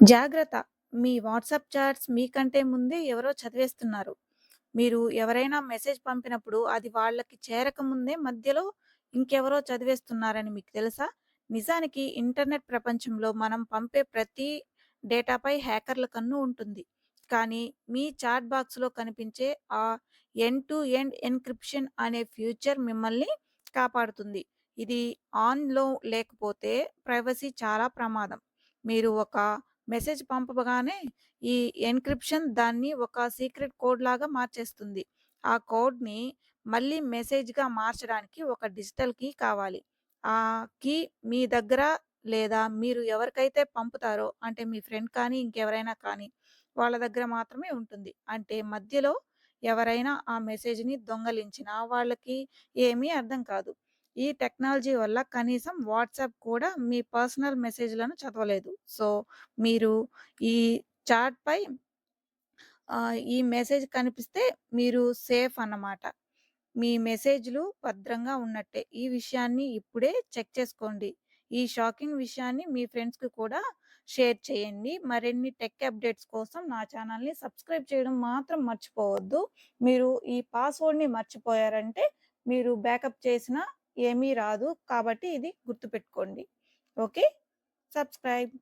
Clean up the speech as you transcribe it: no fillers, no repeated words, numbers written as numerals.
జాగ్రత్త. మీ WhatsApp chats మీకంటే ముందే ఎవరో చదివేస్తున్నారు. మీరు ఎవరైనా మెసేజ్ పంపినప్పుడు అది వాళ్ళకి చేరకముందే మధ్యలో ఇంకెవరో చదివేస్తున్నారని మీకు తెలుసా? నిజానికి ఇంటర్నెట్ ప్రపంచంలో మనం పంపే ప్రతి డేటాపై హ్యాకర్ల కన్ను ఉంటుంది. కానీ మీ చాట్ బాక్స్‌లో కనిపించే ఆ ఎండ్ టు ఎండ్ ఎన్క్రిప్షన్ అనే ఫ్యూచర్ మిమ్మల్ని కాపాడుతుంది. ఇది ఆన్‌లో లేకపోతే ప్రైవసీ చాలా ప్రమాదం. మీరు ఒక మెసేజ్ పంపగానే ఈ ఎన్క్రిప్షన్ దాన్ని ఒక సీక్రెట్ కోడ్ లాగా మార్చేస్తుంది. ఆ కోడ్‌ని మళ్ళీ మెసేజ్‌గా మార్చడానికి ఒక డిజిటల్ కీ కావాలి. ఆ కీ మీ దగ్గర లేదా మీరు ఎవరికైతే పంపుతారో అంటే మీ ఫ్రెండ్ కానీ, ఇంకెవరైనా కానీ వాళ్ళ దగ్గర మాత్రమే ఉంటుంది. అంటే మధ్యలో ఎవరైనా ఆ మెసేజ్‌ని దొంగలించినా వాళ్ళకి ఏమీ అర్థం కాదు. ఈ టెక్నాలజీ వల్ల కనీసం వాట్సాప్ కూడా మీ పర్సనల్ మెసేజ్‌లను చదవలేదు. సో, మీరు ఈ చాట్‌పై ఈ మెసేజ్ కనిపిస్తే మీరు సేఫ్ అన్నమాట. మీ మెసేజ్‌లు భద్రంగా ఉన్నట్టే. ఈ విషయాన్ని ఇప్పుడే చెక్ చేసుకోండి. ఈ షాకింగ్ విషయాన్ని మీ ఫ్రెండ్స్‌కి కూడా షేర్ చేయండి. మరిన్ని టెక్ అప్డేట్స్ కోసం నా ఛానల్‌ని సబ్స్క్రైబ్ చేయడం మాత్రం మర్చిపోవద్దు. మీరు ఈ పాస్వర్డ్‌ని మర్చిపోయారంటే మీరు బ్యాకప్ చేసినా ఏమీ రాదు. కాబట్టి ఇది గుర్తుపెట్టుకోండి. ఓకే. సబ్స్క్రైబ్.